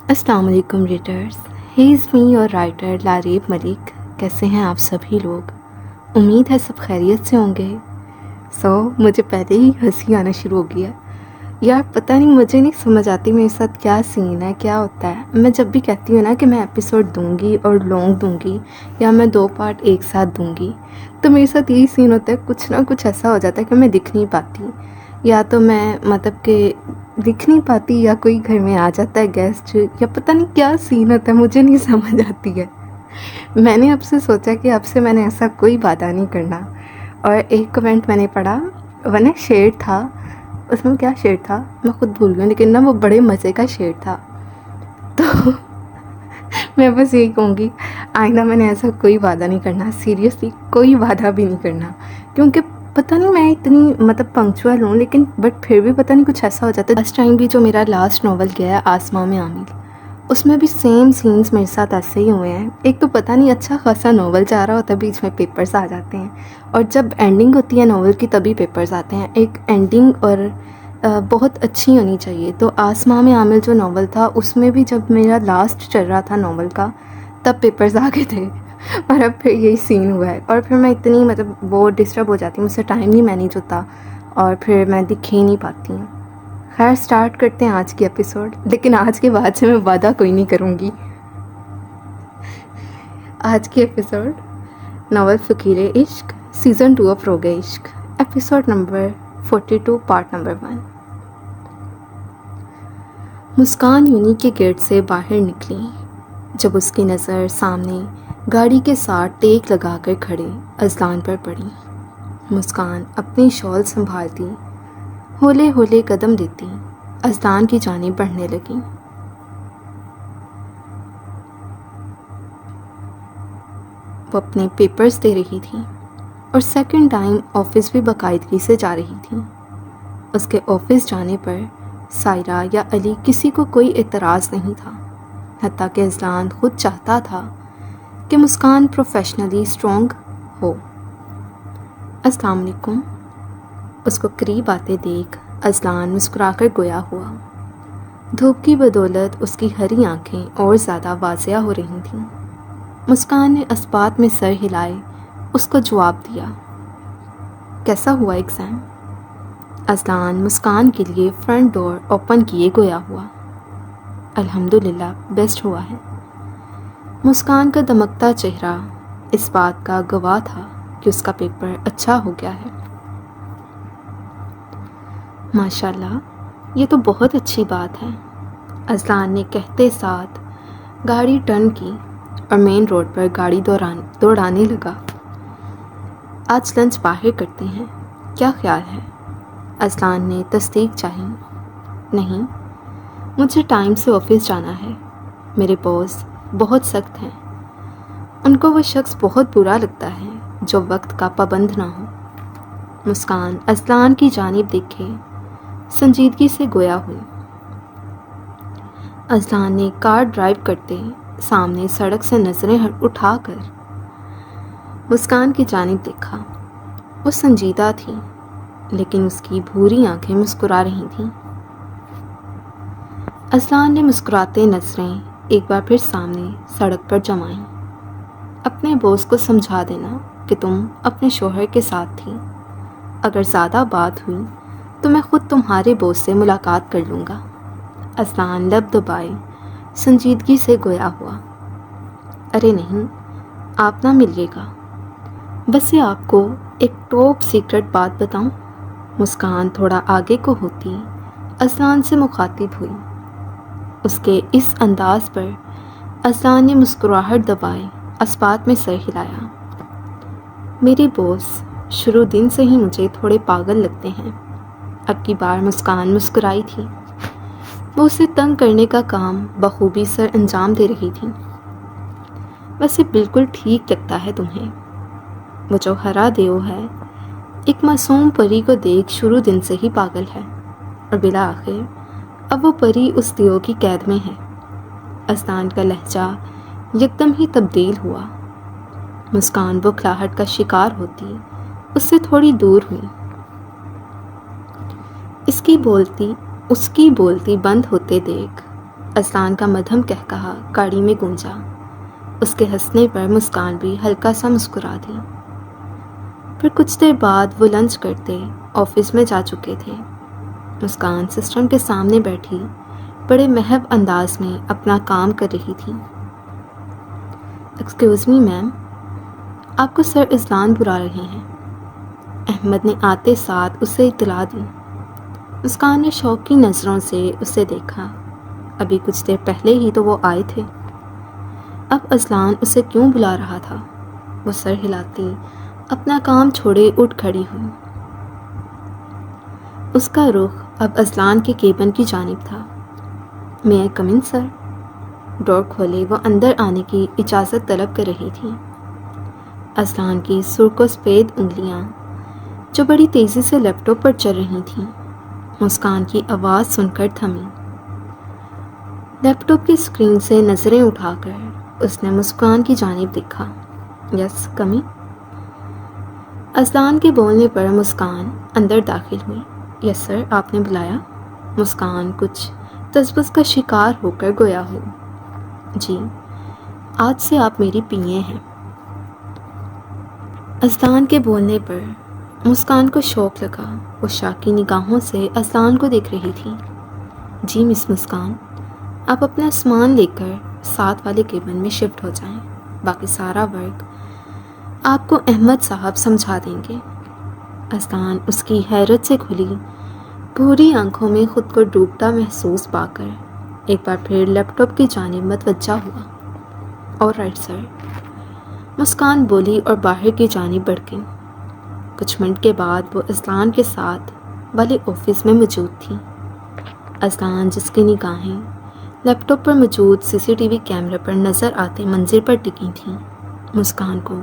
السلام علیکم ریڈرز. ہی از می اور رائٹر لاریب ملک. کیسے ہیں آپ سبھی لوگ؟ امید ہے سب خیریت سے ہوں گے. مجھے پہلے ہی ہنسی آنا شروع ہو گیا. یار پتہ نہیں، مجھے نہیں سمجھ آتی میرے ساتھ کیا سین ہے، کیا ہوتا ہے. میں جب بھی کہتی ہوں نا کہ میں ایپیسوڈ دوں گی اور لانگ دوں گی یا میں 2 پارٹ ایک ساتھ دوں گی، تو میرے ساتھ یہی سین ہوتا ہے. کچھ نہ کچھ ایسا ہو جاتا ہے کہ میں دکھ نہیں پاتی، یا تو میں مطلب کہ دکھ نہیں پاتی، یا کوئی گھر میں آ جاتا ہے گیسٹ، یا پتہ نہیں کیا سین ہوتا ہے، مجھے نہیں سمجھ آتی ہے. میں نے اب سے سوچا کہ اب سے میں نے ایسا کوئی وعدہ نہیں کرنا. اور ایک کمنٹ میں نے پڑھا، وہ نا شعر تھا، اس میں کیا شعر تھا میں خود بھول گئی، لیکن نا وہ بڑے مزے کا شعر تھا. تو میں بس یہی کہوں گی، آئندہ میں نے ایسا کوئی وعدہ نہیں کرنا، سیریسلی کوئی وعدہ بھی نہیں کرنا. کیونکہ پتہ نہیں میں اتنی مطلب پنکچوئل ہوں، لیکن بٹ پھر بھی پتہ نہیں کچھ ایسا ہو جاتا ہے. لاسٹ ٹائم بھی جو میرا لاسٹ ناول گیا ہے آسماں میں عامل، اس میں بھی سیم سینز میرے ساتھ ایسے ہی ہوئے ہیں. ایک تو پتہ نہیں اچھا خاصا ناول جا رہا ہوتا ہے، بیچ میں پیپرز آ جاتے ہیں، اور جب اینڈنگ ہوتی ہے ناول کی تبھی پیپرز آتے ہیں. ایک اینڈنگ اور بہت اچھی ہونی چاہیے. تو آسماں میں عامل جو ناول تھا، اس میں بھی جب میرا لاسٹ چل رہا تھا ناول کا تب پیپرز آ گئے تھے، اور اب پھر یہی سین ہوا ہے. اور پھر میں اتنی مطلب وہ ڈسٹرب ہو جاتی ہوں، مجھ سے ٹائم نہیں مینیج ہوتا، اور پھر میں دکھ ہی نہیں پاتی ہوں. خیر سٹارٹ کرتے ہیں آج کی ایپیسوڈ، لیکن آج کے بعد سے میں وعدہ کوئی نہیں کروں گی. آج کی ایپیسوڈ ناول فقیر عشق سیزن 2 آف روگ عشق، ایپیسوڈ نمبر 42 پارٹ نمبر 1. مسکان یونی کے گیٹ سے باہر نکلی جب اس کی نظر سامنے گاڑی کے ساتھ ٹیک لگا کر کھڑے اذلان پر پڑی. مسکان اپنی شال سنبھالتی ہولے ہولے قدم دیتی اذلان کی جانب بڑھنے لگی. وہ اپنے پیپرز دے رہی تھی اور سیکنڈ ٹائم آفس بھی باقاعدگی سے جا رہی تھی. اس کے آفس جانے پر سائرہ یا علی کسی کو کوئی اعتراض نہیں تھا، حتیٰ کہ اذلان خود چاہتا تھا کہ مسکان پروفیشنلی اسٹرانگ ہو. السلام علیکم. اس کو قریب آتے دیکھ اذلان مسکرا کر گویا ہوا. دھوپ کی بدولت اس کی ہری آنکھیں اور زیادہ واضح ہو رہی تھیں. مسکان نے اسبات میں سر ہلائے اس کو جواب دیا. کیسا ہوا ایگزام؟ اذلان مسکان کے لیے فرنٹ ڈور اوپن کیے گویا ہوا. الحمدللہ بیسٹ ہوا ہے. مسکان کا دمکتا چہرہ اس بات کا گواہ تھا کہ اس کا پیپر اچھا ہو گیا ہے. ماشاءاللہ، یہ تو بہت اچھی بات ہے. اذلان نے کہتے ساتھ گاڑی ٹرن کی اور مین روڈ پر گاڑی دوڑانے لگا. آج لنچ باہر کرتے ہیں، کیا خیال ہے؟ اذلان نے تصدیق چاہی. نہیں، مجھے ٹائم سے آفس جانا ہے. میرے باس بہت سخت ہیں. ان کو وہ شخص بہت برا لگتا ہے جو وقت کا پابند نہ ہو. مسکان اذلان کی جانب دیکھے سنجیدگی سے گویا ہوئی. اذلان نے کار ڈرائیو کرتے سامنے سڑک سے نظریں اٹھا کر مسکان کی جانب دیکھا. وہ سنجیدہ تھی، لیکن اس کی بھوری آنکھیں مسکرا رہی تھیں. اذلان نے مسکراتے نظریں ایک بار پھر سامنے سڑک پر جمائیں. اپنے باس کو سمجھا دینا کہ تم اپنے شوہر کے ساتھ تھی. اگر زیادہ بات ہوئی تو میں خود تمہارے باس سے ملاقات کر لوں گا. اذلان لب دبائے سنجیدگی سے گویا ہوا. ارے نہیں، آپ نہ ملیے گا. ویسے آپ کو ایک ٹاپ سیکرٹ بات بتاؤں؟ مسکان تھوڑا آگے کو ہوتی اذلان سے مخاطب ہوئی. اس کے اس انداز پر اذلان نے مسکراہٹ دبائے اسبات میں سر ہلایا. میرے باس شروع دن سے ہی مجھے تھوڑے پاگل لگتے ہیں. اب کی بار مسکان مسکرائی تھی. وہ اسے تنگ کرنے کا کام بخوبی سر انجام دے رہی تھی. ویسے بالکل ٹھیک لگتا ہے تمہیں. وہ جو ہرا دیو ہے ایک معصوم پری کو دیکھ شروع دن سے ہی پاگل ہے، اور بالآخر اب وہ پری اس دیو کی قید میں ہے. اذلان کا لہجہ یکدم ہی تبدیل ہوا. مسکان بکھلاہٹ کا شکار ہوتی اس سے تھوڑی دور ہوئی. اس کی بولتی بند ہوتے دیکھ اذلان کا مدھم کہا گاڑی میں گونجا۔ اس کے ہنسنے پر مسکان بھی ہلکا سا مسکرا دی۔ پھر کچھ دیر بعد وہ لنچ کرتے آفس میں جا چکے تھے۔ مسکان سسٹم کے سامنے بیٹھی بڑے محب انداز میں اپنا کام کر رہی تھی۔ ایکسکیوز می میم، آپ کو سر اذلان بلا رہے ہیں۔ احمد نے آتے ساتھ اسے اطلاع دی۔ مسکان نے شوق کی نظروں سے اسے دیکھا۔ ابھی کچھ دیر پہلے ہی تو وہ آئے تھے، اب اذلان اسے کیوں بلا رہا تھا؟ وہ سر ہلاتی اپنا کام چھوڑے اٹھ کھڑی ہوئی۔ اس کا رخ اب اذلان کے کیبن کی جانب تھا۔ میں آئی کم ان سر؟ ڈور کھولے وہ اندر آنے کی اجازت طلب کر رہی تھی۔ اذلان کی سرخ و سفید انگلیاں جو بڑی تیزی سے لیپ ٹاپ پر چل رہی تھیں مسکان کی آواز سن کر تھمی۔ لیپ ٹاپ کی اسکرین سے نظریں اٹھا کر اس نے مسکان کی جانب دیکھا۔ یس کمی؟ اذلان کے بولنے پر مسکان اندر داخل ہوئی۔ یس سر، آپ نے بلایا؟ مسکان کچھ تذبذب کا شکار ہو کر گویا ہو۔ جی، آج سے آپ میری پیے ہیں۔ اذلان کے بولنے پر مسکان کو شوق لگا۔ وہ شاکی نگاہوں سے اذلان کو دیکھ رہی تھی۔ جی مس مسکان، آپ اپنا سامان لے کر ساتھ والے کیبن میں شفٹ ہو جائیں، باقی سارا ورک آپ کو احمد صاحب سمجھا دیں گے۔ اذلان اس کی حیرت سے کھلی بھوری آنکھوں میں خود کو ڈوبتا محسوس پا کر ایک بار پھر لیپ ٹاپ کی جانب متوجہ ہوا۔ اور رائٹ سر، مسکان بولی اور باہر کی جانب بڑھ گئی۔ کچھ منٹ کے بعد وہ اذلان کے ساتھ والے آفس میں موجود تھی۔ اذلان جس کی نگاہیں لیپ ٹاپ پر موجود سی سی ٹی وی کیمرے پر نظر آتے منظر پر ٹکی تھیں، مسکان کو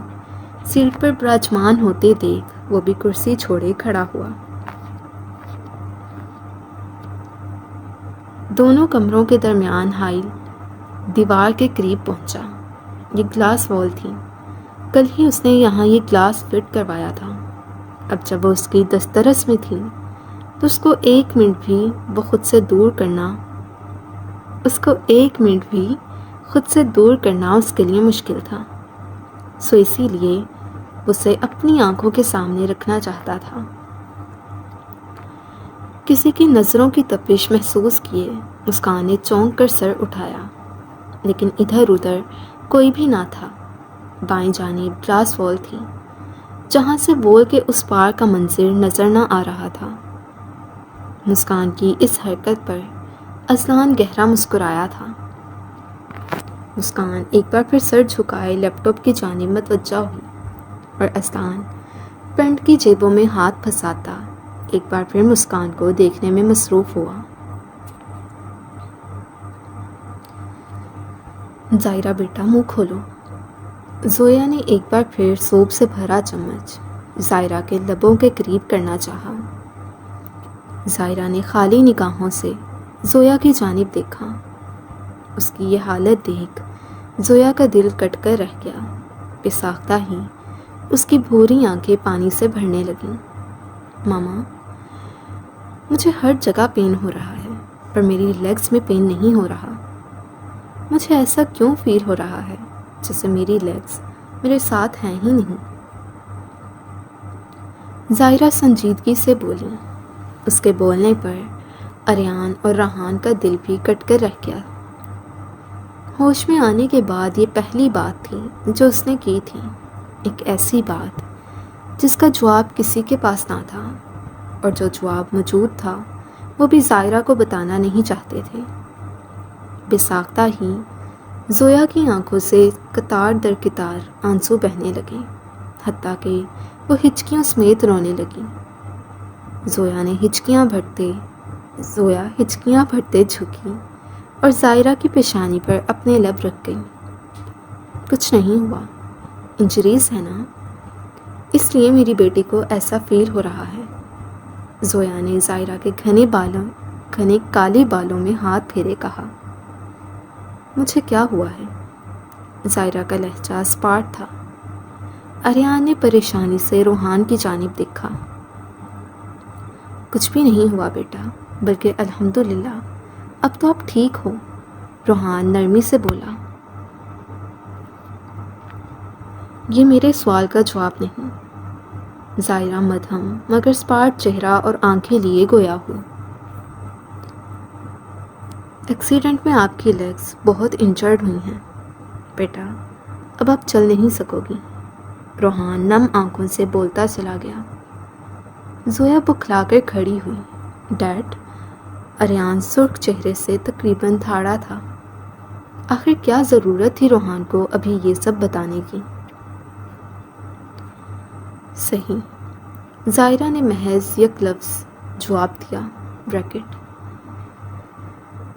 سیٹ پر براجمان ہوتے دیکھ وہ بھی کرسی چھوڑے کھڑا ہوا۔ دونوں کمروں کے درمیان حائل دیوار کے قریب پہنچا۔ یہ گلاس وال تھی۔ کل ہی اس نے یہاں یہ گلاس فٹ کروایا تھا۔ اب جب وہ اس کی دسترس میں تھی تو اس کو ایک منٹ بھی خود سے دور کرنا اس کے لیے مشکل تھا، سو اسی لیے اسے اپنی آنکھوں کے سامنے رکھنا چاہتا تھا۔ کسی کی نظروں کی تپش محسوس کیے مسکان نے چونک کر سر اٹھایا، لیکن ادھر ادھر کوئی بھی نہ تھا۔ بائیں جانب گلاس وال تھی جہاں سے وال کے اس پار کا منظر نظر نہ آ رہا تھا۔ مسکان کی اس حرکت پر اذلان گہرا مسکرایا تھا۔ مسکان ایک بار پھر سر جھکائے لیپ ٹاپ کی جانب متوجہ ہوئی اور اذلان پینٹ کی جیبوں میں ہاتھ پھنساتا ایک بار پھر مسکان کو دیکھنے میں مصروف ہوا۔ زائرہ بیٹا منہ کھولو۔ زویا نے ایک بار پھر سوپ سے بھرا چمچ زائرہ کے لبوں کے قریب کرنا چاہا۔ زائرہ نے خالی نگاہوں سے زویا کی جانب دیکھا۔ اس کی یہ حالت دیکھ زویا کا دل کٹ کر رہ گیا۔ بساختہ ہی اس کی بھوری آنکھیں پانی سے بھرنے لگیں۔ ماما، مجھے ہر جگہ پین ہو رہا ہے پر میری لیگز میں پین نہیں ہو رہا۔ مجھے ایسا کیوں فیل ہو رہا ہے جیسے میری لیگز میرے ساتھ ہیں ہی نہیں۔ زائرہ سنجیدگی سے بولی۔ اس کے بولنے پر اریان اور ریحان کا دل بھی کٹ کر رہ گیا۔ ہوش میں آنے کے بعد یہ پہلی بات تھی جو اس نے کی تھی، ایک ایسی بات جس کا جواب کسی کے پاس نہ تھا، اور جو جواب موجود تھا وہ بھی زائرہ کو بتانا نہیں چاہتے تھے۔ بساختہ ہی زویا کی آنکھوں سے قطار در قطار آنسو بہنے لگے، حتیٰ کہ وہ ہچکیوں سمیت رونے لگی۔ زویا ہچکیاں بھرتے جھکی اور زائرہ کی پیشانی پر اپنے لب رکھ گئی۔ کچھ نہیں ہوا، انجریز ہے نا، اس لیے میری بیٹی کو ایسا فیل ہو رہا ہے۔ زویا نے زائرہ کے گھنے کالے بالوں میں ہاتھ پھیرے کہا۔ مجھے کیا ہوا ہے؟ زائرہ کا لہجہ اسپاٹ تھا۔ اریان نے پریشانی سے روحان کی جانب دیکھا۔ کچھ بھی نہیں ہوا بیٹا، بلکہ الحمدللہ اب تو آپ ٹھیک ہو۔ روحان نرمی سے بولا، یہ میرے سوال کا جواب نہیں۔ ظاہرہ مدہم مگر سپاٹ چہرہ اور آنکھیں لیے گویا ہوئی۔ ایکسیڈنٹ میں آپ کی لیگز بہت انجرڈ ہوئی ہیں بیٹا، اب آپ چل نہیں سکو گی۔ روحان نم آنکھوں سے بولتا چلا گیا۔ زویا بکھلا کر کھڑی ہوئی۔ ڈیڈ؟ اریان سرخ چہرے سے تقریباً تھاڑا تھا۔ آخر کیا ضرورت تھی روحان کو ابھی یہ سب بتانے کی؟ صحیح، ظاہرہ نے محض یک لفظ جواب دیا۔ بریکٹ،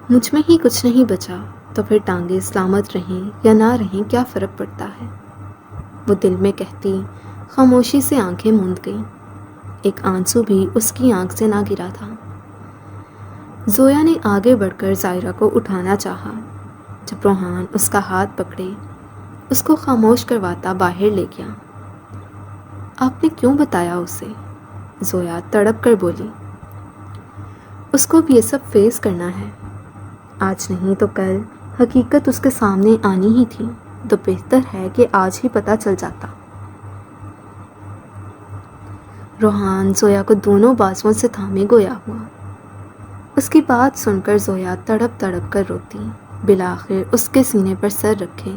مجھ میں ہی کچھ نہیں بچا تو پھر ٹانگیں سلامت رہیں یا نہ رہیں کیا فرق پڑتا ہے؟ وہ دل میں کہتی خاموشی سے آنکھیں موند گئیں۔ ایک آنسو بھی اس کی آنکھ سے نہ گرا تھا۔ زویا نے آگے بڑھ کر ظاہرہ کو اٹھانا چاہا۔ جب روحان اس کا ہاتھ پکڑے اس کو خاموش کرواتا باہر لے گیا۔ آپ نے کیوں بتایا اسے؟ زویا تڑپ کر بولی، اس کو بھی یہ سب فیس کرنا ہے۔ آج نہیں تو کل حقیقت اس کے سامنے آنی ہی تھی، تو بہتر ہے کہ آج ہی پتہ چل جاتا۔ روحان زویا کو دونوں بازوؤں سے تھامے گویا ہوا۔ اس کی بات سن کر زویا تڑپ تڑپ کر روتی، بالآخر اس کے سینے پر سر رکھے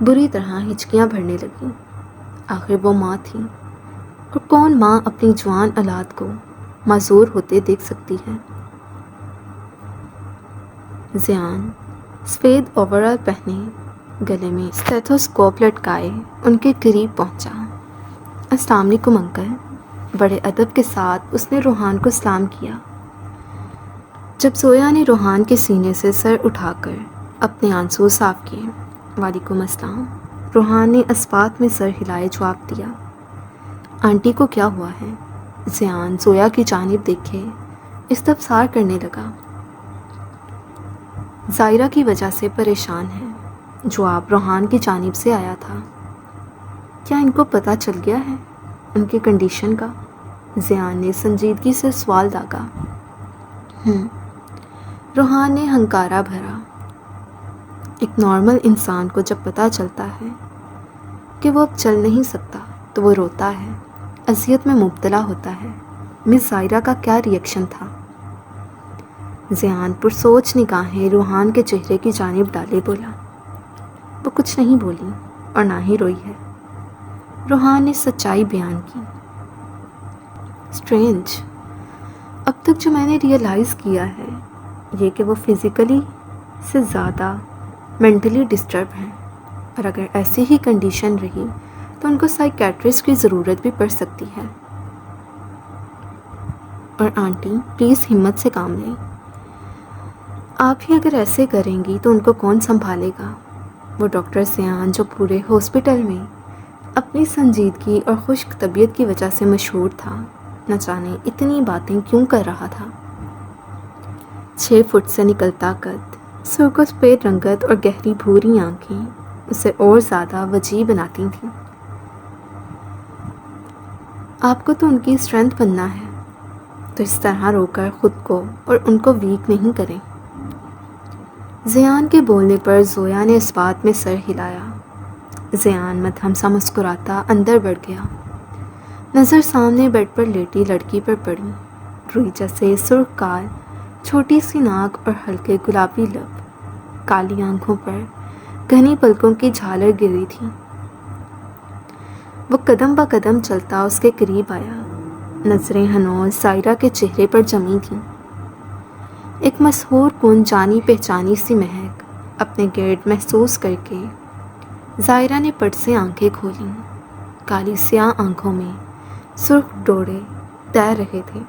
بری طرح ہچکیاں بھرنے لگیں۔ آخر وہ ماں تھی، اور کون ماں اپنی جوان اولاد کو معذور ہوتے دیکھ سکتی ہے؟ زیان سفید اوورال پہنے، گلے میں اسٹیتھوسکوپ لٹکائے ان کے قریب پہنچا۔ السلام علیکم انکل۔ بڑے ادب کے ساتھ اس نے روحان کو سلام کیا۔ جب زویا نے روحان کے سینے سے سر اٹھا کر اپنے آنسو صاف کیے، وعلیکم السلام، روحان نے اسبات میں سر ہلائے جواب دیا۔ آنٹی کو کیا ہوا ہے؟ زیان زویا کی جانب دیکھے استفسار کرنے لگا۔ ظاہرہ کی وجہ سے پریشان ہے، جواب روحان کی جانب سے آیا تھا۔ کیا ان کو پتہ چل گیا ہے ان کی کنڈیشن کا؟ زیان نے سنجیدگی سے سوال داغا۔ روحان نے ہنکارا بھرا۔ ایک نارمل انسان کو جب پتہ چلتا ہے کہ وہ اب چل نہیں سکتا تو وہ روتا ہے، اذیت میں مبتلا ہوتا ہے۔ مس ظاہرہ کا کیا ری ایکشن تھا؟ زیان پرسوچ نگاہیں روحان کے چہرے کی جانب ڈالے بولا، وہ کچھ نہیں بولی اور نہ ہی روئی ہے۔ روحان نے سچائی بیان کی۔ اسٹرینج، اب تک جو میں نے ریئلائز کیا ہے یہ کہ وہ فزیکلی سے زیادہ مینٹلی ڈسٹرب ہیں، اور اگر ایسی ہی کنڈیشن رہی تو ان کو سائیکیٹرسٹ کی ضرورت بھی پڑ سکتی ہے۔ اور آنٹی پلیز ہمت سے کام لیں، آپ ہی اگر ایسے کریں گی تو ان کو کون سنبھالے گا؟ وہ ڈاکٹر زیان جو پورے ہاسپٹل میں اپنی سنجیدگی اور خشک طبیعت کی وجہ سے مشہور تھا، نہ جانے اتنی باتیں کیوں کر رہا تھا۔ 6 فٹ سے نکلتا قد، سرخ سفید رنگت اور گہری بھوری آنکھیں اسے اور زیادہ وجیح بناتی تھیں۔ آپ کو تو ان کی اسٹرینتھ بننا ہے، تو اس طرح رو کر خود کو اور ان کو ویک نہیں کریں۔ زیان کے بولنے پر زویا نے اس بات میں سر ہلایا۔ زیان مدھم سا مسکراتا اندر بڑھ گیا۔ نظر سامنے بیڈ پر لیٹی لڑکی پر پڑی، روئی جیسے سرخ کال، چھوٹی سی ناک اور ہلکے گلابی لب، کالی آنکھوں پر گھنی پلکوں کی جھالر گری تھی۔ وہ قدم با قدم چلتا اس کے قریب آیا۔ نظریں ہنوز ظاہرہ کے چہرے پر جمی تھیں۔ ایک مسحور کن جانی پہچانی سی مہک اپنے گرد محسوس کر کے ظاہرہ نے پٹ سے آنکھیں کھولیں۔ کالی سیاہ آنکھوں میں سرخ ڈوڑے تیر رہے تھے۔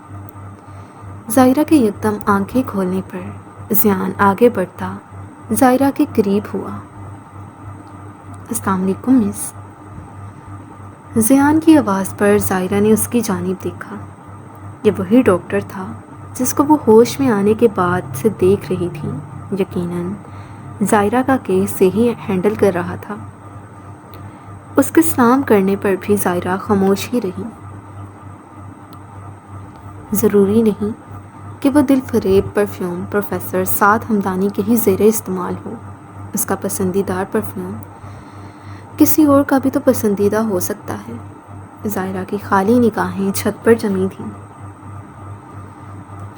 ظاہرہ کے یکدم آنکھیں کھولنے پر زیان آگے بڑھتا ظاہرہ کے قریب ہوا۔ السلام علیکم مس۔ زیان کی آواز پر ظاہرہ نے اس کی جانب دیکھا۔ یہ وہی ڈاکٹر تھا جس کو وہ ہوش میں آنے کے بعد سے دیکھ رہی تھی، یقیناً ظاہرہ کا کیس سے ہی ہینڈل کر رہا تھا۔ اس کے سلام کرنے پر بھی ظاہرہ خاموش ہی رہی۔ ضروری نہیں کہ وہ دل فریب پرفیوم پروفیسر سعد ہمدانی کے ہی زیر استعمال ہو۔ اس کا پسندیدہ پرفیوم کسی اور کا بھی تو پسندیدہ ہو سکتا ہے۔ زائرہ کی خالی نگاہیں چھت پر جمی تھیں۔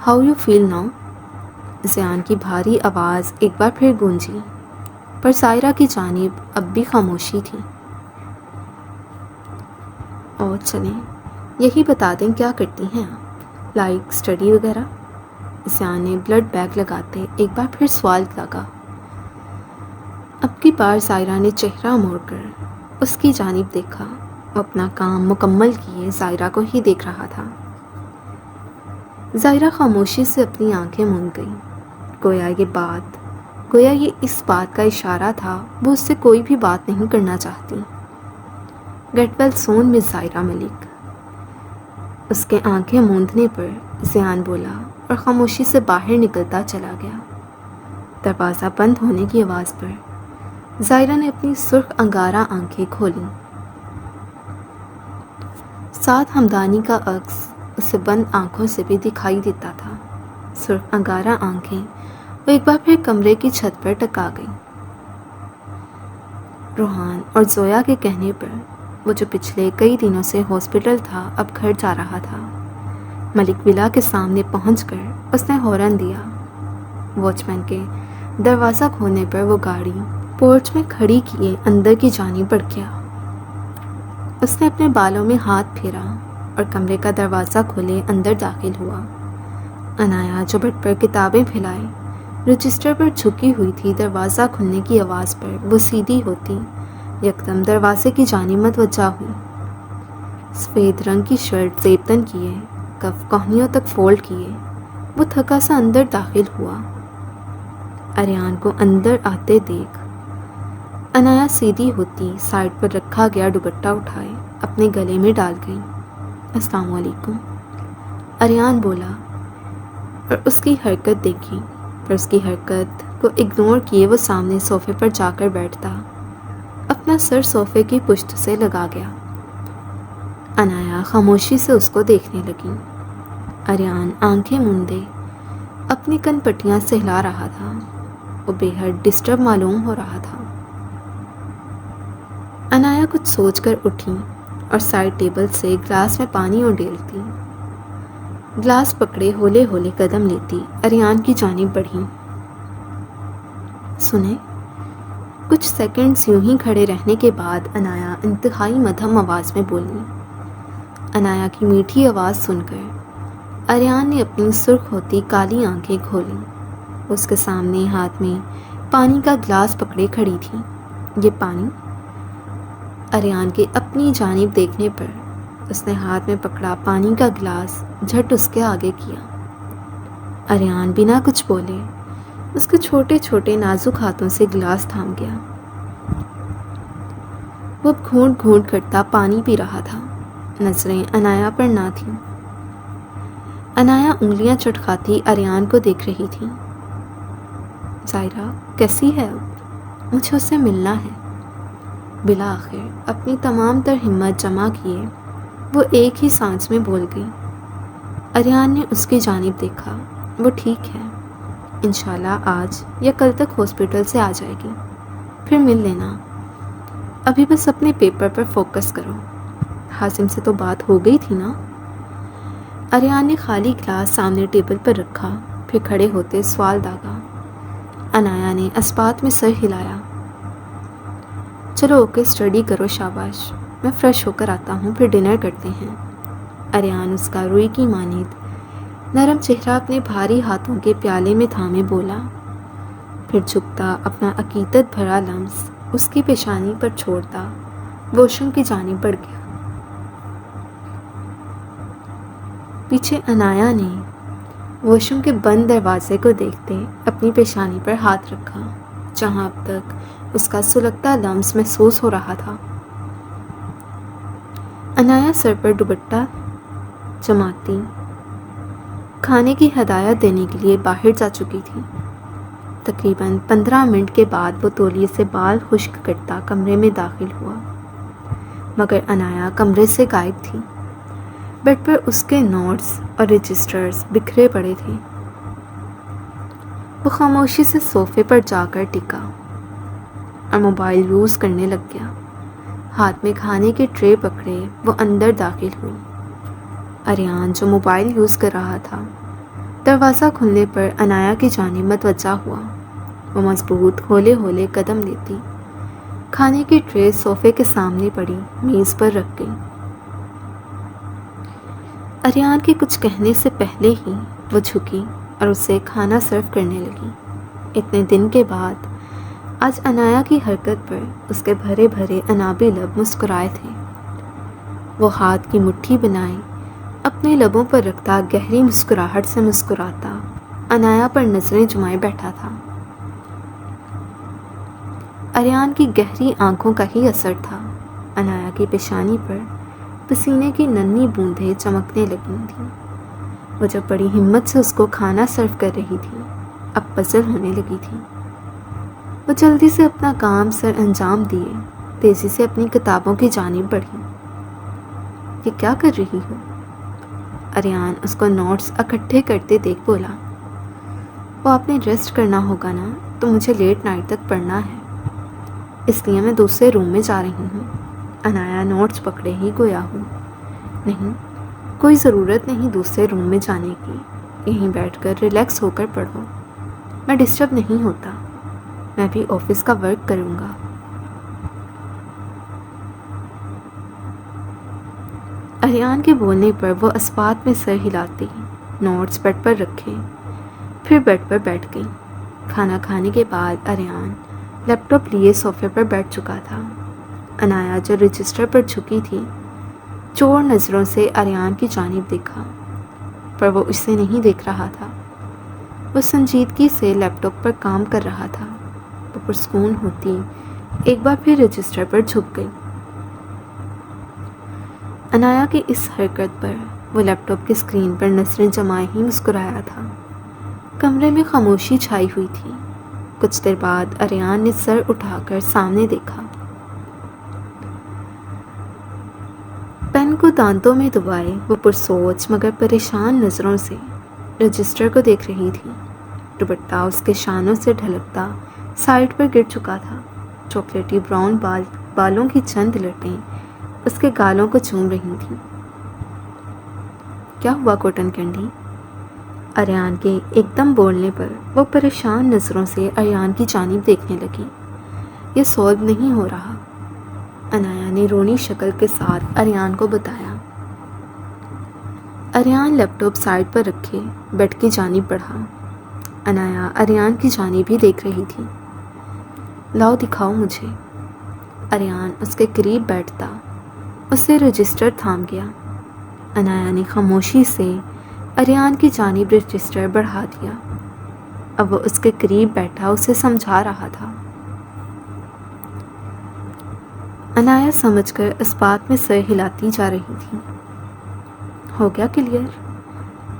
How you feel now? Zayan کی بھاری آواز ایک بار پھر گونجی، پر زائرہ کی جانب اب بھی خاموشی تھی۔ اور چلیں یہی بتا دیں کیا کرتی ہیں آپ، لائک اسٹڈی وغیرہ؟ زیان نے بلڈ بیگ لگاتے ایک بار پھر سوال لگا۔ اب کی بار زائرہ نے چہرہ موڑ کر اس کی جانب دیکھا۔ وہ اپنا کام مکمل کیے زائرہ کو ہی دیکھ رہا تھا۔ زائرہ خاموشی سے اپنی آنکھیں موند گئی، گویا یہ اس بات کا اشارہ تھا وہ اس سے کوئی بھی بات نہیں کرنا چاہتی۔ گیٹ ویل سون مس زائرہ ملک۔ اس کے آنکھیں موندنے پر زیان بولا اور خاموشی سے باہر نکلتا چلا گیا۔ دروازہ بند ہونے کی آواز پر زائرہ نے اپنی سرخ انگارہ آنکھیں کھولیں۔ سعد ہمدانی کا عکس اسے بند آنکھوں سے بھی دکھائی دیتا تھا۔ سرخ انگارہ آنکھیں وہ ایک بار پھر کمرے کی چھت پر ٹکا گئی۔ روحان اور زویا کے کہنے پر وہ جو پچھلے کئی دنوں سے ہاسپٹل تھا اب گھر جا رہا تھا۔ ملک ولا کے سامنے پہنچ کر اس نے ہارن دیا۔ واچ مین کے دروازہ کھولنے پر وہ گاڑی پورچ میں کھڑی کیے اندر کی جانب بڑھ گیا۔ اس نے اپنے بالوں میں ہاتھ پھیرا اور کمرے کا دروازہ کھولے اندر داخل ہوا۔ انایا جو بیڈ پر کتابیں پھیلائے رجسٹر پر جھکی ہوئی تھی، دروازہ کھلنے کی آواز پر وہ سیدھی ہوتی یکدم دروازے کی جانب متوجہ ہوئی۔ سفید رنگ کی شرٹ زیبتن کیے، کف کوہنیوں تک فولڈ کیے، وہ تھکا سا اندر داخل ہوا۔ اریان کو اندر آتے دیکھ انایا سیدھی ہوتی سائڈ پر رکھا گیا دوپٹہ اٹھائے اپنے گلے میں ڈال گئی۔ السلام علیکم، اریان بولا اور اس کی حرکت دیکھی، پر اس کی حرکت کو اگنور کیے وہ سامنے صوفے پر جا کر بیٹھتا، اپنا سر صوفے کی پشت سے لگا گیا۔ انایا خاموشی سے اس کو دیکھنے لگی۔ اریان آنکھیں موندے اپنی کن پٹیاں سہلا رہا تھا، وہ بے حد ڈسٹرب معلوم ہو رہا تھا۔ انایا کچھ سوچ کر اٹھی اور سائڈ ٹیبل سے گلاس میں پانی اڈیلتی، گلاس پکڑے ہولے ہولے قدم لیتی اریان کی جانب بڑھی۔ سنیں، کچھ سیکنڈز یوں ہی کھڑے رہنے کے بعد انایا انتہائی مدھم آواز میں بولی۔ انایا کی میٹھی آواز سن کر اریان نے اپنی سرخ ہوتی کالی آنکھیں کھولیں۔ اس کے سامنے ہاتھ میں پانی کا گلاس پکڑے کھڑی تھی۔ یہ پانی؟ اریان کے اپنی جانب دیکھنے پر اس نے ہاتھ میں پکڑا پانی کا گلاس جھٹ اس کے آگے کیا۔ اریان بنا کچھ بولے اس کے چھوٹے چھوٹے نازک ہاتھوں سے گلاس تھام گیا۔ وہ اب گھونٹ گھونٹ کرتا پانی پی رہا تھا، نظریں انایا پر نہ تھیں۔ انایا انگلیاں چٹکاتی اریان کو دیکھ رہی تھی۔ زائرہ کیسی ہے اب؟ مجھے اس سے ملنا ہے۔ بالآخر اپنی تمام تر ہمت جمع کیے وہ ایک ہی سانس میں بول گئی۔ اریان نے اس کی جانب دیکھا۔ وہ ٹھیک ہے، انشاءاللہ آج یا کل تک ہاسپٹل سے آ جائے گی، پھر مل لینا۔ ابھی بس اپنے پیپر پر فوکس کرو۔ حازم سے تو بات ہو گئی تھی نا؟ اریان نے خالی گلاس سامنے ٹیبل پر رکھا، پھر کھڑے ہوتے سوال داغا۔ انایا نے اسبات میں سر ہلایا۔ چلو اوکے، اسٹڈی کرو، شاباش، میں فریش ہو کر آتا ہوں، پھر ڈنر کرتے ہیں۔ اریان اس کا روئی کی مانند نرم چہرہ اپنے بھاری ہاتھوں کے پیالے میں تھامے بولا، پھر جھکتا اپنا عقیدت بھرا لمس اس کی پیشانی پر چھوڑتا واش روم کی جانب بڑھ گیا۔ پیچھے انایا نے واش روم کے بند دروازے کو دیکھتے اپنی پیشانی پر ہاتھ رکھا، جہاں اب تک اس کا سلگتا لمس محسوس ہو رہا تھا۔ انایا سر پر دوپٹہ جماتی کھانے کی ہدایت دینے کے لیے باہر جا چکی تھی۔ تقریباً 15 منٹ کے بعد وہ تولیے سے بال خشک کرتا کمرے میں داخل ہوا، مگر انایا کمرے سے غائب تھی۔ بیڈ پر اس کے نوٹس اور رجسٹرز بکھرے پڑے تھے۔ وہ خاموشی سے صوفے پر جا کر ٹکا اور موبائل یوز کرنے لگ گیا۔ ہاتھ میں کھانے کی ٹرے پکڑے وہ اندر داخل ہوئی۔ آریان جو موبائل یوز کر رہا تھا دروازہ کھلنے پر انایا کی جانب متوجہ ہوا۔ وہ مضبوط ہولے ہولے قدم لیتی کھانے کی ٹرے صوفے کے سامنے پڑی میز پر رکھ گئی۔ آریان کے کچھ کہنے سے پہلے ہی وہ جھکی اور اسے کھانا سرو کرنے لگی۔ اتنے دن کے بعد آج انایا کی حرکت پر اس کے بھرے بھرے انابے لب مسکرائے تھے۔ وہ ہاتھ کی مٹھی بنائے اپنے لبوں پر رکھتا گہری مسکراہٹ سے مسکراتا انایا پر نظریں جمائے بیٹھا تھا۔ آریان کی گہری آنکھوں کا ہی اثر تھا۔ انایا کی پیشانی پر پسینے کی ننھی بوندیں چمکنے لگی تھیں۔ وہ جب بڑی ہمت سے اس کو کھانا سرو کر رہی تھی اب پزل ہونے لگی تھی۔ وہ جلدی سے اپنا کام سر انجام دیے تیزی سے اپنی کتابوں کی جانب بڑھی۔ یہ کیا کر رہی ہو؟ آریان اس کو نوٹس اکٹھے کرتے دیکھ بولا۔ وہ آپ نے ریسٹ کرنا ہوگا نا، تو مجھے لیٹ نائٹ تک پڑھنا ہے، اس لیے میں دوسرے روم میں جا رہی ہوں۔ انایا نوٹس پکڑے ہی گویا ہوں۔ نہیں، کوئی ضرورت نہیں دوسرے روم میں جانے کی، یہیں بیٹھ کر ریلیکس ہو کر پڑھو، میں ڈسٹرب نہیں ہوتا، میں بھی آفس کا ورک کروں گا۔ آریان کے بولنے پر وہ اسبات میں سر ہلاتی نوٹس بیڈ پر رکھے پھر بیڈ پر بیٹھ گئی۔ کھانا کھانے کے بعد آریان لیپ ٹاپ لیے صوفے پر بیٹھ چکا تھا۔ انایا جو رجسٹر پر جھکی تھی چور نظروں سے آریان کی جانب دیکھا، پر وہ اسے نہیں دیکھ رہا تھا۔ وہ سنجیدگی سے لیپ ٹاپ پر کام کر رہا تھا۔ وہ پرسکون ہوتی ایک بار پھر رجسٹر پر جھک گئی۔ انایا کی اس حرکت پر وہ لیپ ٹاپ کی اسکرین پر نظریں جمائے ہی مسکرایا تھا۔ کمرے میں خاموشی چھائی ہوئی تھی۔ کچھ دیر بعد آریان نے سر اٹھا کر سامنے دیکھا۔ پین کو دانتوں میں دبائے وہ پرسوچ مگر پریشان نظروں سے رجسٹر کو دیکھ رہی تھی۔ دوپٹہ اس کے شانوں سے ڈھلکتا سائڈ پر گر چکا تھا۔ چاکلیٹی براؤن بالوں کی چند لٹیں اس کے گالوں کو چوم رہی تھیں۔ کیا ہوا کاٹن کینڈی؟ آریان کے ایک دم بولنے پر وہ پریشان نظروں سے آریان کی جانب دیکھنے لگی۔ یہ سولو نہیں ہو رہا، انایا نے رونی شکل کے ساتھ آریان کو بتایا۔ آریان لیپ ٹاپ سائڈ پر رکھے بیڈ کی جانب بڑھا۔ انایا آریان کی جانب ہی دیکھ رہی تھی۔ لاؤ دکھاؤ مجھے۔ آریان اس کے قریب بیٹھتا اسے رجسٹر تھام گیا۔ انایا نے خاموشی سے آریان کی جانب رجسٹر بڑھا دیا۔ اب وہ اس کے قریب بیٹھا اسے سمجھا رہا تھا۔ انایا سمجھ کر اس بات میں سر ہلاتی جا رہی تھی۔ ہو گیا کلیئر؟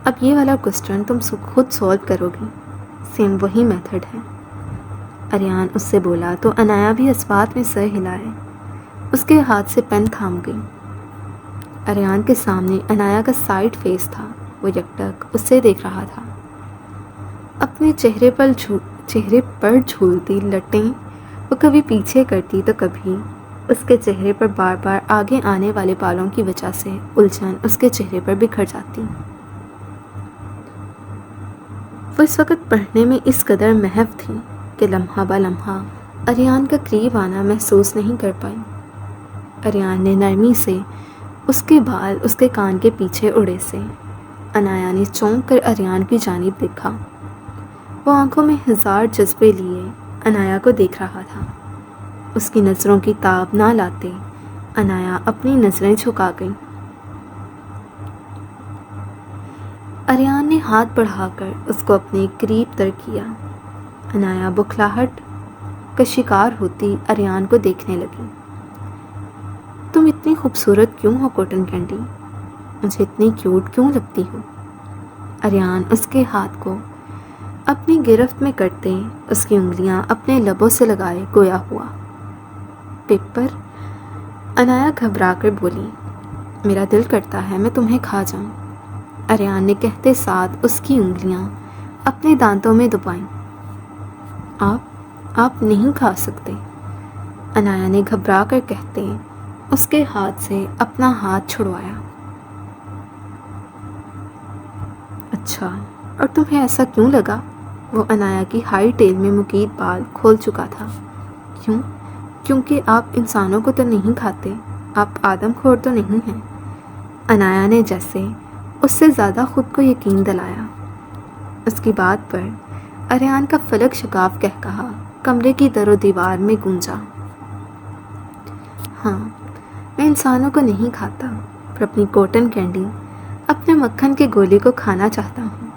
اب یہ والا کوسچن تم خود سولو کرو گی، سیم وہی میتھڈ ہے۔ آریان اس سے بولا تو انایا بھی اس بات میں سر ہلائے، اس کے ہاتھ سے پین تھام گئی۔ آریان کے سامنے انایا کا سائڈ فیس تھا، وہ یکٹک اسے دیکھ رہا تھا۔ اپنے چہرے پر جھولتی لٹیں وہ کبھی پیچھے کرتی تو کبھی اس کے چہرے پر بار بار آگے آنے والے بالوں کی وجہ سے الجھن اس کے چہرے پر بکھر جاتی۔ وہ اس وقت پڑھنے میں اس قدر محو تھی کہ لمحہ با لمحہ آریان کا قریب آنا محسوس نہیں کر پائی۔ آریان نے نرمی سے اس کے بال اس کے کان کے پیچھے اڑے سے۔ انایا نے چونک کر آریان کی جانب دیکھا۔ وہ آنکھوں میں ہزار جذبے لیے انایا کو دیکھ رہا تھا۔ اس کی نظروں کی تاب نہ لاتے انایا اپنی نظریں جھکا گئی۔ آریان نے ہاتھ بڑھا کر اس کو اپنے قریب تر کیا۔ انایا بکھلاہٹ کا شکار ہوتی آریان کو دیکھنے لگی۔ تم اتنی خوبصورت کیوں ہو کاٹن کینڈی؟ مجھے اتنی کیوٹ کیوں لگتی ہو؟ آریان اس کے ہاتھ کو اپنی گرفت میں کرتے اس کی انگلیاں اپنے لبوں سے لگائے گویا ہوا۔ پیپر؟ انایا گھبرا کر بولی۔ میرا دل کرتا ہے میں تمہیں کھا جاؤں۔ آریان نے کہتے ساتھ اس کی انگلیاں اپنے دانتوں میں دبائیں آپ نہیں کھا سکتے، عنایا نے گھبرا کر کہتے اس کے ہاتھ سے اپنا ہاتھ چھڑوایا۔ اچھا، اور تمہیں ایسا کیوں لگا؟ وہ عنایا کی ہائی ٹیل میں مقید بال کھول چکا تھا۔ کیونکہ آپ انسانوں کو تو نہیں کھاتے، آپ آدم خور تو نہیں ہیں، عنایا نے جیسے اس سے زیادہ خود کو یقین دلایا۔ اس کی بات پر اریان کا فلک شگاف کہا کمرے کی در و دیوار میں گونجا۔ ہاں، میں انسانوں کو نہیں کھاتا، پر اپنی کوٹن کینڈی، اپنے مکھن کے گولی کو کھانا چاہتا ہوں۔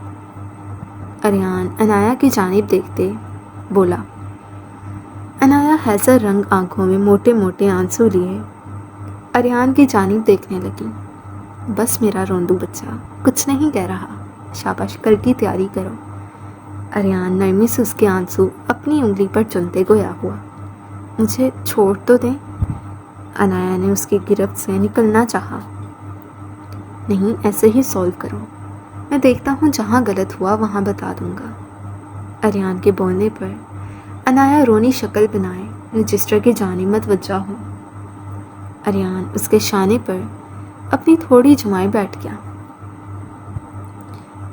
اریان عنایا کی جانب دیکھتے بولا۔ عنایا حیضر رنگ آنکھوں میں موٹے موٹے آنسو لیے اریان کی جانب دیکھنے لگی۔ بس میرا روندو بچہ، کچھ نہیں کہہ رہا، شاباش، کل کی تیاری کرو۔ اریان نرمی سے اس کے آنسو اپنی انگلی پر چنتے گویا ہوا۔ مجھے چھوڑ تو دیں، عنایا نے اس کی گرفت سے نکلنا چاہا۔ نہیں، ایسے ہی سولو کرو، میں دیکھتا ہوں جہاں غلط ہوا وہاں بتا دوں گا۔ اریان کے بولنے پر عنایا رونی شکل بنائے رجسٹر کی جانب متوجہ ہو۔ اریان اس کے شانے پر اپنی تھوڑی جمائے بیٹھ گیا۔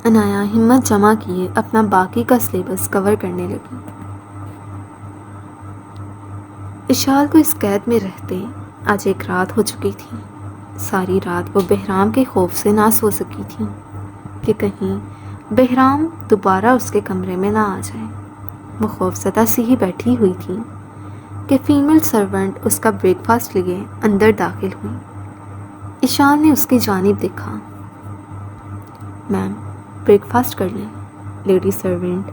عنایا ہمت جمع کیے اپنا باقی کا سلیبس کور کرنے لگی۔ اشال کو اس قید میں رہتے آج ایک رات ہو چکی تھی۔ ساری رات وہ بہرام کے خوف سے نہ سو سکی تھی کہ کہیں بہرام دوبارہ اس کے کمرے میں نہ آ جائے۔ وہ خوف زدہ سی ہی بیٹھی ہوئی تھی کہ فیمیل سرونٹ اس کا بریک فاسٹ لیے اندر داخل ہوئی۔ اشال نے اس کی جانب دیکھا۔ میم، بریک فاسٹ کر لیں۔ لیڈی سرونٹ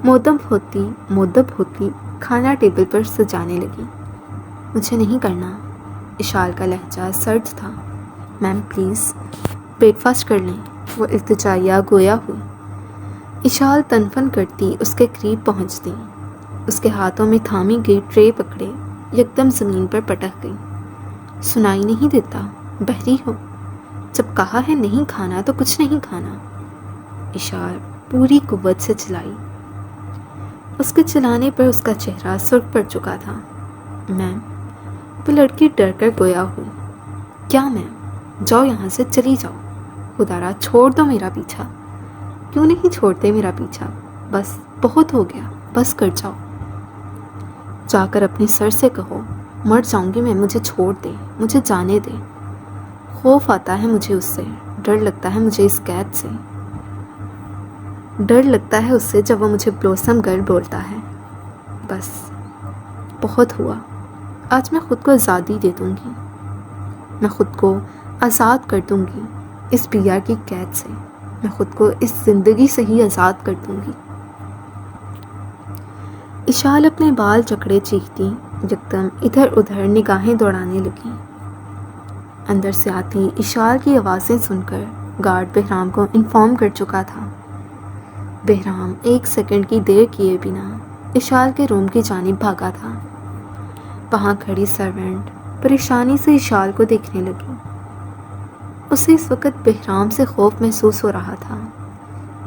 مودب ہوتی کھانا ٹیبل پر سجانے لگی۔ مجھے نہیں کرنا، اشال کا لہجہ سرد تھا۔ میم پلیز بریک فاسٹ کر لیں، وہ التجائیہ گویا ہوئی۔ اشال تنفن کرتی اس کے قریب پہنچتی، اس کے ہاتھوں میں تھامی گئی ٹرے پکڑے یکدم زمین پر پٹک گئی۔ سنائی نہیں دیتا؟ بہری ہو؟ جب کہا ہے نہیں کھانا تو کچھ نہیں کھانا، اشال پوری قوت سے چلائی۔ اس کے چلانے پر اس کا چہرہ سرخ پڑ چکا تھا۔ میم، وہ لڑکی ڈر کر گویا ہوئی۔ کیا میم؟ جاؤ یہاں سے، چلی جاؤ، خدارا چھوڑ دو میرا پیچھا۔ کیوں نہیں چھوڑتے میرا پیچھا؟ بس بہت ہو گیا، بس کر جاؤ۔ جا کر اپنے سر سے کہو مر جاؤں گی میں، مجھے چھوڑ دے، مجھے جانے دے۔ خوف آتا ہے مجھے اس سے، ڈر لگتا ہے مجھے اس قید سے، ڈر لگتا ہے اس سے جب وہ مجھے بلوسم گرل بولتا ہے۔ بس بہت ہوا، آج میں خود کو آزادی دے دوں گی، میں خود کو آزاد کر دوں گی اس بیا کی قید سے، میں خود کو اس زندگی سے ہی آزاد کر دوں گی۔ اشال اپنے بال جکڑے چیختی یکدم ادھر ادھر نگاہیں دوڑانے لگی۔ اندر سے آتی اشال کی آوازیں سن کر گارڈ بہرام کو انفارم کر چکا تھا۔ بہرام ایک سیکنڈ کی دیر کیے بنا اشال کے روم کی جانب بھاگا تھا۔ وہاں کھڑی سرونٹ پریشانی سے اشال کو دیکھنے لگی۔ اسے اس وقت بہرام سے خوف محسوس ہو رہا تھا،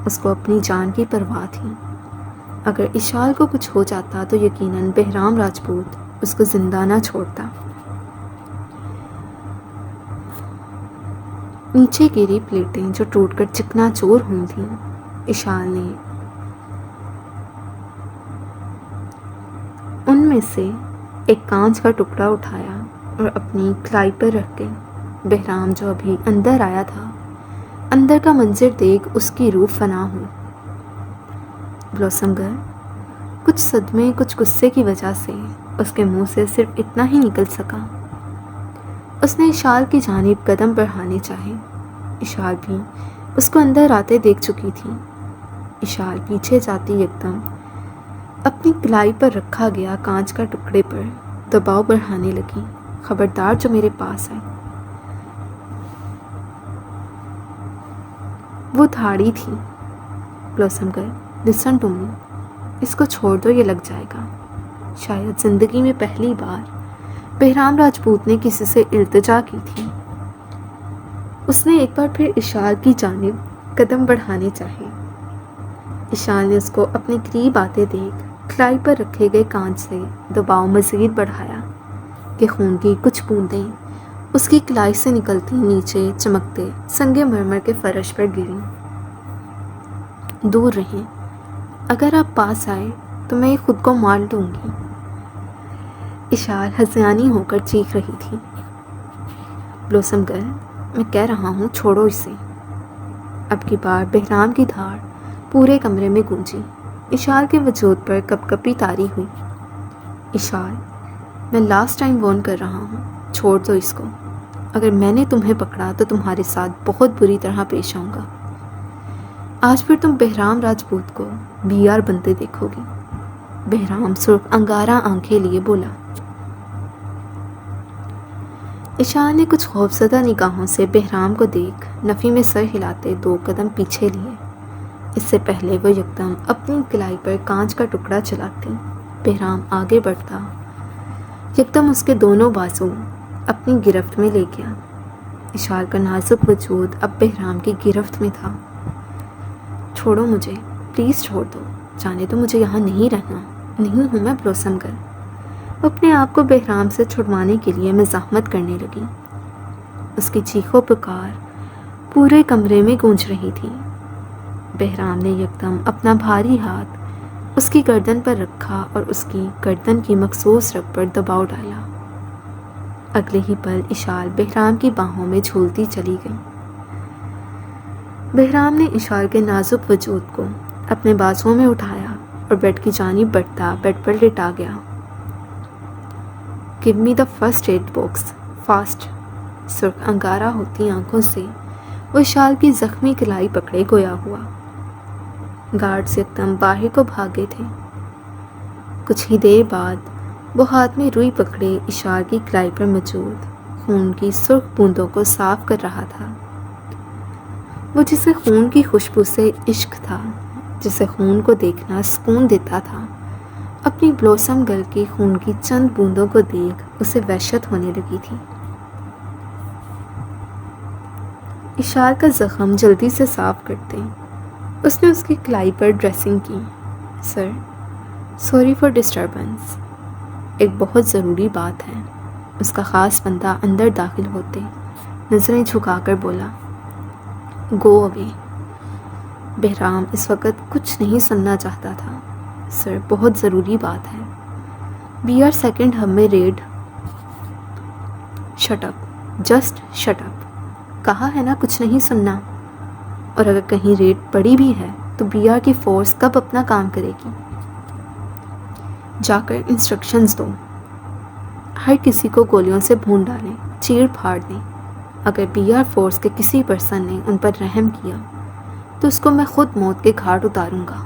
اس کو اپنی جان کی پرواہ تھی۔ اگر اشال کو کچھ ہو جاتا تو یقیناً بہرام راجپوت اس کو زندہ نہ چھوڑتا۔ نیچے گری پلیٹیں جو ٹوٹ کر چکنا چور ہوئی تھیں، اشال نے ان میں سے ایک کانچ کا ٹکڑا اٹھایا اور اپنی کلائی پر رکھ کے بہرام جو ابھی اندر آیا تھا، اندر کا منظر دیکھ اس کی روح فنا ہوئی۔ بلوسم گرل کچھ صدمے کچھ غصے کی وجہ سے اس کے منہ سے صرف اتنا ہی نکل سکا۔ اس نے اشال کی جانب قدم بڑھانے چاہے، اشال بھی اس کو اندر آتے دیکھ چکی تھی۔ اشال پیچھے جاتی یکدم اپنی کلائی پر رکھا گیا کانچ کا ٹکڑے پر دباؤ بڑھانے لگی۔ خبردار جو میرے پاس ہے۔ وہ دھاڑی تھی۔ Blossom girl listen to me, اس کو چھوڑ دو، یہ لگ جائے گا۔ شاید زندگی میں پہلی بار بہرام راجپوت نے کسی سے التجا کی تھی۔ اس نے ایک بار پھر اشال کی جانب قدم بڑھانے چاہے۔ اشال نے اس کو اپنے قریب آتے دیکھ کلائی پر رکھے گئے کانچ سے دباؤ مزید بڑھایا کہ خون کی کچھ بوندیں اس کی کلائی سے نکلتی نیچے چمکتے سنگ مرمر کے فرش پر گریں۔ دور رہیں، اگر آپ پاس آئے تو میں خود کو مار دوں گی، اشار ہذیانی ہو کر چیخ رہی تھی۔ بلوسم گرل، میں کہہ رہا ہوں چھوڑو اسے۔ اب کی بار بہرام کی دھاڑ پورے کمرے میں گونجی، اشار کے وجود پر کپ کپی طاری ہوئی۔ اشار، میں لاسٹ ٹائم وارن کر رہا ہوں، چھوڑ دو اس کو۔ اگر میں نے تمہیں پکڑا تو تمہارے ساتھ بہت بری طرح پیش آؤں گا۔ آج پھر تم بہرام راجپوت کو BR بنتے دیکھو گی۔ بہرام سرخ انگارہ آنکھیں لیے بولا۔ اشار نے کچھ خوفزدہ نگاہوں سے بہرام کو دیکھ نفی میں سر ہلاتے 2 قدم پیچھے لیے، اس سے پہلے وہ یکدم اپنی کلائی پر کانچ کا ٹکڑا چلاتی۔ بہرام آگے بڑھتا، یکدم اس کے دونوں بازو اپنی گرفت میں لے گیا۔ اشار کا نازک وجود اب بہرام کی گرفت میں تھا۔ چھوڑو مجھے، پلیز چھوڑ دو، جانے تو مجھے یہاں نہیں رہنا، نہیں ہوں میں بلوسم گرل۔ وہ اپنے آپ کو بہرام سے چھڑوانے کے لیے مزاحمت کرنے لگی۔ اس کی چیخ و پکار پورے کمرے میں گونج رہی تھی۔ بہرام نے یکدم اپنا بھاری ہاتھ اس کی گردن پر رکھا اور اس کی گردن کی مخصوص رگ پر دباؤ ڈالا۔ اگلے ہی پل اشار بہرام کی باہوں میں جھولتی چلی گئی۔ بہرام نے اشار کے نازک وجود کو اپنے بازوؤں میں اٹھایا اور بیڈ کی جانب بڑھتا بیڈ پر لٹا گیا۔ Give me the first aid box fast. سرخ انگارہ ہوتی آنکھوں سے وہ اشار کی زخمی کلائی پکڑے گویا ہوا۔ گارڈز یکدم باہر کو بھاگے تھے۔ کچھ ہی دیر بعد وہ ہاتھ میں روئی پکڑے اشار کی کلائی پر موجود خون کی سرخ بوندوں کو صاف کر رہا تھا۔ وہ جسے خون کی خوشبو سے عشق تھا، جسے خون کو دیکھنا سکون دیتا تھا، اپنی بلوسم گرل کی خون کی چند بوندوں کو دیکھ اسے وحشت ہونے لگی تھی۔ اشار کا زخم جلدی سے صاف کرتے اس نے اس کی کلائی پر ڈریسنگ کی۔ سر، سوری فار ڈسٹربنس، ایک بہت ضروری بات ہے۔ اس کا خاص بندہ اندر داخل ہوتے نظریں جھکا کر بولا۔ گو اوے۔ بہرام اس وقت کچھ نہیں سننا چاہتا تھا۔ سر، بہت ضروری بات ہے۔ BR سیکنڈ ہب میں red. Shut up, just shut up, کہا ہے نا کچھ نہیں سننا۔ اور اگر کہیں ریڈ پڑی بھی ہے تو BR کی فورس کب اپنا کام کرے گی؟ جا کر انسٹرکشنز دو، ہر کسی کو گولیوں سے بھون ڈالیں، چیڑ پھاڑ دیں۔ اگر BR فورس کے کسی پرسن نے ان پر رحم کیا تو اس کو میں خود موت کے گھاٹ اتاروں گا۔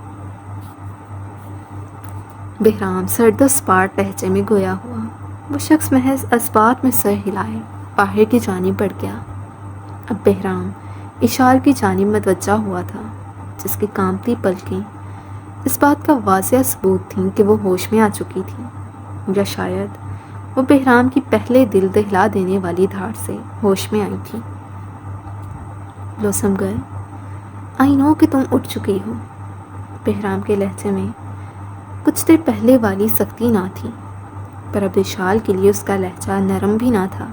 بہرام سرد و سپاٹ لہجے میں گویا ہوا۔ وہ شخص محض اسبات میں سر ہلائے باہر کی جانب بڑھ گیا۔ اب بہرام اشار کی جانب متوجہ ہوا تھا، جس کی کانپتی پلکیں اس بات کا واضح ثبوت تھیں کہ وہ ہوش میں آ چکی تھی، یا شاید وہ بہرام کی پہلے دل دہلا دینے والی دھاڑ سے ہوش میں آئی تھی۔ بلوسم گرل، آئی نو کہ تم اٹھ چکی ہو۔ بہرام کے لہجے میں کچھ دیر پہلے والی سختی نہ تھی، پر اب اشال کے لیے اس کا لہجہ نرم بھی نہ تھا۔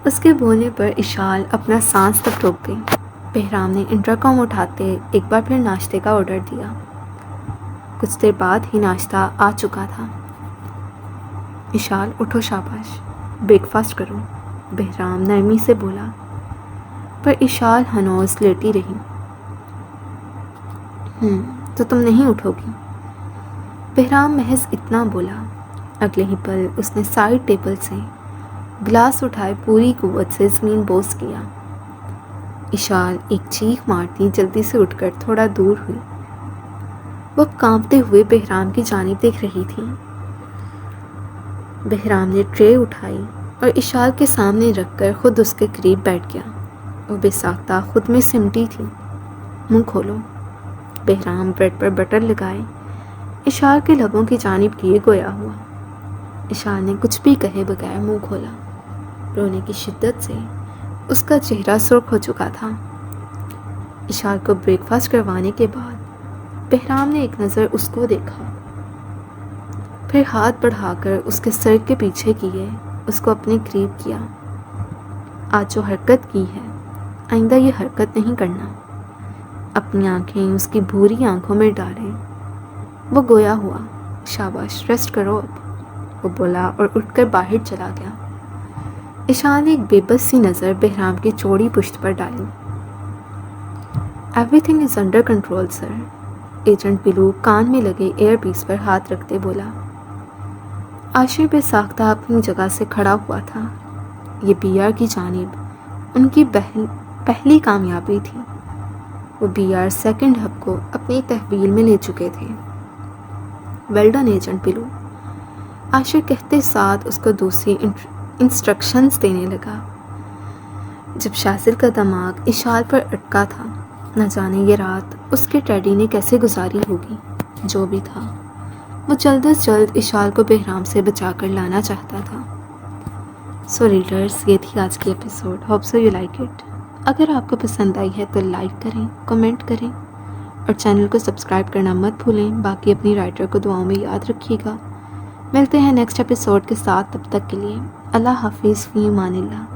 اس کے بولنے پر اشال اپنا سانس تک روک گئی۔ بہرام نے انٹرکام اٹھاتے ایک بار پھر ناشتے کا آرڈر دیا۔ کچھ دیر بعد ہی ناشتہ آ چکا تھا۔ اشال، اٹھو، شاباش، بریک فاسٹ کرو، بہرام نرمی سے بولا، پر اشال ہنوز لیٹی رہی۔ تو تم نہیں اٹھو گی؟ بہرام محض اتنا بولا۔ اگلے ہی پل اس نے سائڈ ٹیبل سے گلاس اٹھائے پوری قوت سے زمین بوس کیا۔ اشال ایک چیخ مارتی جلدی سے اٹھ کر تھوڑا دور ہوئی۔ وہ کانپتے ہوئے بہرام کی جانب دیکھ رہی تھی۔ بہرام نے ٹرے اٹھائی اور اشال کے سامنے رکھ کر خود اس کے قریب بیٹھ گیا۔ وہ بے ساختہ خود میں سمٹی تھی۔ منہ کھولو۔ بہرام بریڈ پر بٹر لگائے اشال کے لبوں کی جانب کیے گویا ہوا۔ اشال نے کچھ بھی کہے بغیر منہ کھولا۔ رونے کی شدت سے اس کا چہرہ سرخ ہو چکا تھا۔ اشال کو بریک فاسٹ کروانے کے بعد بہرام نے ایک نظر اس کو دیکھا پھر ہاتھ بڑھا کر اس کے سر کے پیچھے کیے، اس کو اپنے قریب کیا۔ آج جو حرکت کی ہے آئندہ یہ حرکت نہیں کرنا۔ اپنی آنکھیں اس کی بھوری آنکھوں میں ڈالیں۔ وہ گویا ہوا، شاباش ریسٹ کرو اب، وہ بولا اور اٹھ کر باہر چلا گیا۔ ایشان نے ایک بے بس سی نظر بہرام کی چوڑی پشت پر ڈالی۔ Everything is under control sir, agent blue کان میں لگے ایئر پیس پر ہاتھ رکھتے بولا۔ عاشر بے ساختہ اپنی جگہ سے کھڑا ہوا تھا۔ یہ بی آر کی جانب ان کی پہلی کامیابی تھی۔ وہ بی آر سیکنڈ ہب کو اپنی تحویل میں لے چکے تھے۔ ویل ڈن ایجنٹ بلو، عاشر کہتے ساتھ اس کو دوسری انسٹرکشنز دینے لگا۔ جب شاذر کا دماغ اشال پر اٹکا تھا، نہ جانے یہ رات اس کے ٹیڈی نے کیسے گزاری ہوگی۔ جو بھی تھا وہ جلد از جلد اشال کو بہرام سے بچا کر لانا چاہتا تھا۔ سو ریڈرز، یہ تھی آج کی episode. Hope so you like it. اگر آپ کو پسند آئی ہے تو لائک کریں، کمنٹ کریں اور چینل کو سبسکرائب کرنا مت بھولیں۔ باقی اپنی رائٹر کو دعاؤں میں یاد رکھیے گا۔ ملتے ہیں نیکسٹ ایپیسوڈ کے ساتھ، تب تک کے لیے اللہ حافظ، فی امان اللہ۔